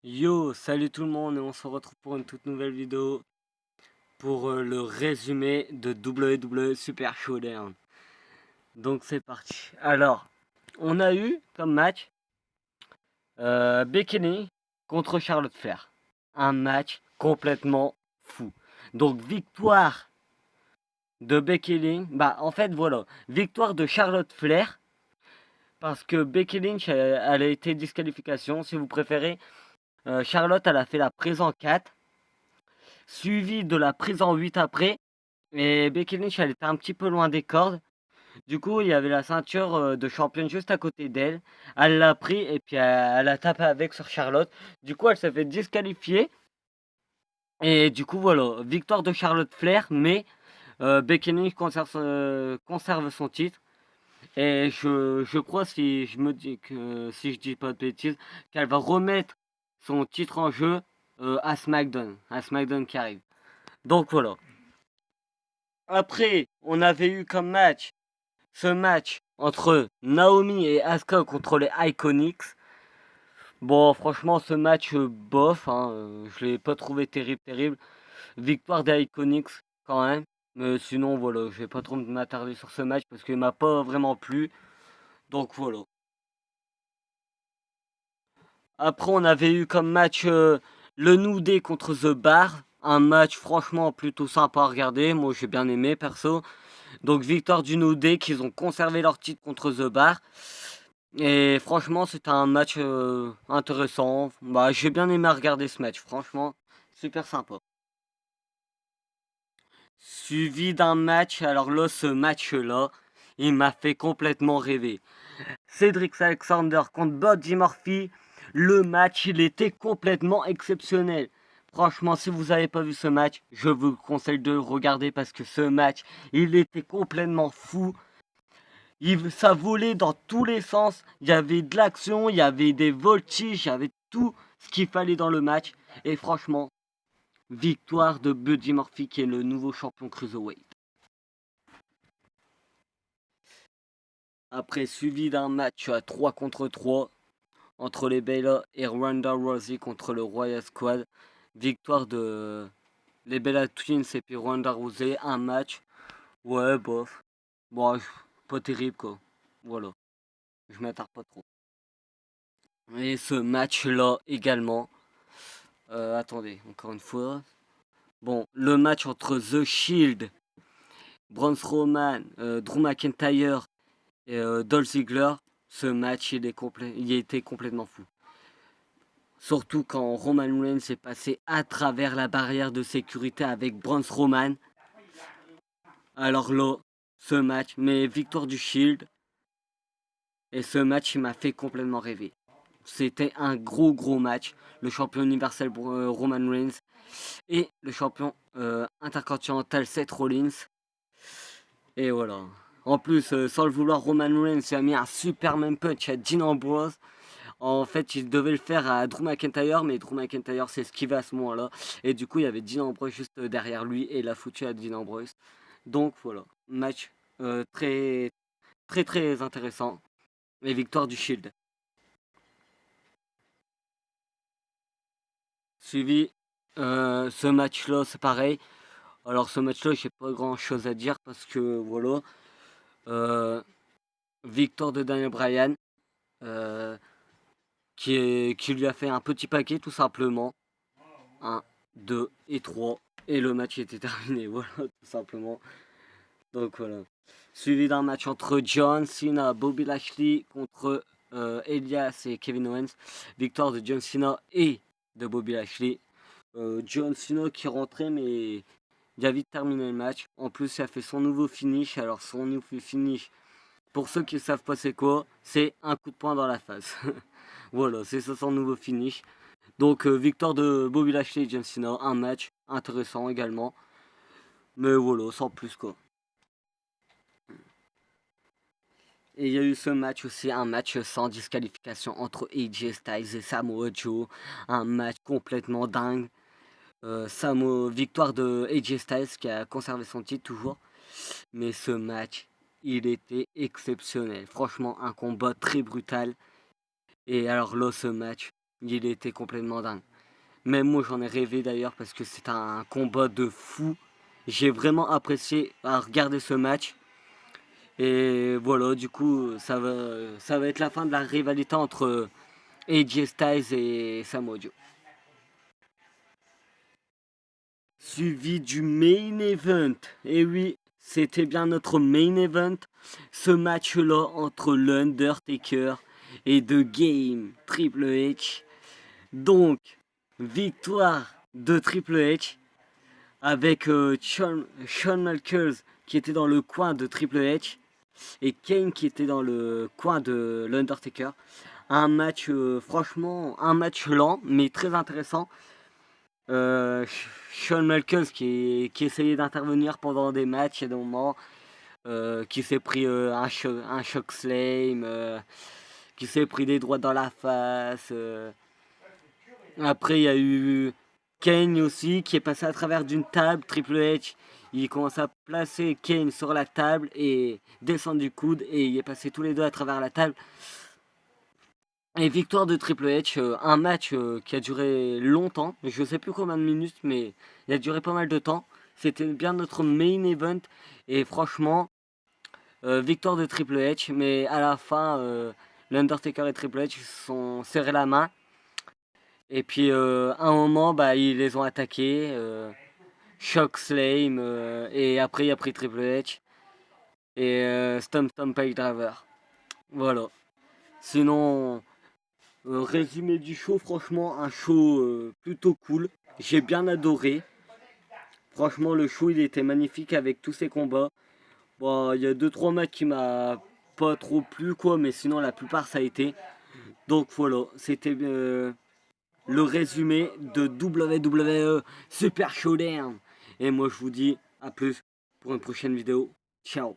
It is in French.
Yo, salut tout le monde et on se retrouve pour une toute nouvelle vidéo pour le résumé de WWE Super Showdown. Donc c'est parti. Alors, on a eu comme match Becky Lynch contre Charlotte Flair. Un match complètement fou. Donc victoire de Becky Lynch. Bah en fait voilà, victoire de Charlotte Flair parce que Becky Lynch elle a été disqualification si vous préférez. Charlotte elle a fait la prise en 4 suivi de la prise en 8 après. Et Becky Lynch, elle était un petit peu loin des cordes. Du coup, il y avait la ceinture de championne juste à côté d'elle. Elle l'a pris et puis elle a tapé avec sur Charlotte. Du coup, elle s'est fait disqualifier. Et du coup, voilà, victoire de Charlotte Flair, mais Becky Lynch conserve son titre. Et je crois, si je me dis que si je dis pas de bêtises, qu'elle va remettre son titre en jeu à SmackDown qui arrive. Donc voilà. Après, on avait eu comme match ce match entre Naomi et Asuka contre les Iconics. Bon, franchement, ce match bof, hein, je l'ai pas trouvé terrible. Victoire des Iconics quand même. Mais sinon, voilà, je vais pas trop m'attarder sur ce match parce qu'il m'a pas vraiment plu. Donc voilà. Après, on avait eu comme match le New Day contre The Bar. Un match franchement plutôt sympa à regarder. Moi, j'ai bien aimé perso. Donc victoire du New Day qu'ils ont conservé leur titre contre The Bar. Et franchement, c'était un match intéressant. Bah, j'ai bien aimé regarder ce match. Franchement, super sympa. Suivi d'un match, alors là, ce match-là, il m'a fait complètement rêver. Cedric Alexander contre Buddy Murphy. Le match, il était complètement exceptionnel. Franchement, si vous n'avez pas vu ce match, je vous conseille de le regarder parce que ce match, il était complètement fou. Ça volait dans tous les sens. Il y avait de l'action, il y avait des voltiges, il y avait tout ce qu'il fallait dans le match. Et franchement, victoire de Buddy Murphy qui est le nouveau champion Cruiserweight. Après, suivi d'un match à 3 contre 3 entre les Bella et Ronda Rousey contre le Royal Squad. Victoire de les Bella Twins et puis Ronda Rousey. Un match, ouais, bof. Bon, pas terrible quoi. Voilà, je m'attarde pas trop. Et ce match-là également. Attendez, encore une fois. Bon, le match entre The Shield, Braun Strowman, Drew McIntyre et Dolph Ziggler, ce match il était complètement fou. Surtout quand Roman Reigns est passé à travers la barrière de sécurité avec Braun Strowman. Alors là, ce match, mais victoire du Shield. Et ce match, il m'a fait complètement rêver. C'était un gros match. Le champion universel Roman Reigns et le champion intercontinental Seth Rollins. Et voilà. En plus, sans le vouloir, Roman Reigns a mis un Superman Punch à Dean Ambrose. En fait, il devait le faire à Drew McIntyre, mais Drew McIntyre s'est esquivé à ce moment-là. Et du coup, il y avait Dean Ambrose juste derrière lui et il a foutu à Dean Ambrose. Donc voilà, match très intéressant. Et victoire du Shield. Suivi, ce match-là, c'est pareil. Alors ce match-là, j'ai pas grand-chose à dire parce que voilà, euh, victoire de Daniel Bryan, euh, qui lui a fait un petit paquet tout simplement. Un, 2 et 3. Et le match était terminé, voilà, tout simplement. Donc voilà. Suivi d'un match entre John Cena, Bobby Lashley contre Elias et Kevin Owens. Victoire de John Cena et de Bobby Lashley. John Cena qui rentrait mais il a vite terminé le match. En plus, il a fait son nouveau finish. Alors, son nouveau finish, pour ceux qui ne savent pas c'est quoi, c'est un coup de poing dans la face. Voilà, c'est ça son nouveau finish. Donc, victoire de Bobby Lashley et John Cena. Un match intéressant également. Mais voilà, sans plus quoi. Et il y a eu ce match aussi, un match sans disqualification entre AJ Styles et Samoa Joe. Un match complètement dingue. Victoire de AJ Styles qui a conservé son titre toujours. Mais ce match, il était exceptionnel. Franchement, un combat très brutal. Et alors là, ce match, Il était complètement dingue. Même moi j'en ai rêvé d'ailleurs parce que c'est un combat de fou. J'ai vraiment apprécié à regarder ce match. Et voilà, du coup, ça va être la fin de la rivalité entre AJ Styles et Samoa Joe. Suivi du main event. Et oui, c'était bien notre main event. Ce match-là entre l'Undertaker et The Game, Triple H. Donc, victoire de Triple H avec Shawn Michaels qui était dans le coin de Triple H et Kane qui était dans le coin de l'Undertaker. Un match, franchement, un match lent mais très intéressant. Shawn Michaels qui essayait d'intervenir pendant des matchs et des moments, qui s'est pris un choc slam, qui s'est pris des droits dans la face. Après, il y a eu Kane aussi qui est passé à travers d'une table. Triple H, il commence à placer Kane sur la table et descendre du coude et il est passé tous les deux à travers la table. Et victoire de Triple H, un match qui a duré longtemps, je sais plus combien de minutes, mais il a duré pas mal de temps. C'était bien notre main event et franchement, victoire de Triple H, mais à la fin, l'Undertaker et Triple H se sont serrés la main. Et puis à un moment, bah, ils les ont attaqués, Shock Slam, et après il a pris Triple H et Stomp Stomp Pile Driver. Voilà. Sinon, résumé du show, franchement, un show plutôt cool. J'ai bien adoré. Franchement, le show, il était magnifique avec tous ces combats. Bon, il y a 2-3 matchs qui m'a pas trop plu, quoi, mais sinon, la plupart, ça a été. Donc voilà, c'était le résumé de WWE Super Showdown. Et moi, je vous dis à plus pour une prochaine vidéo. Ciao.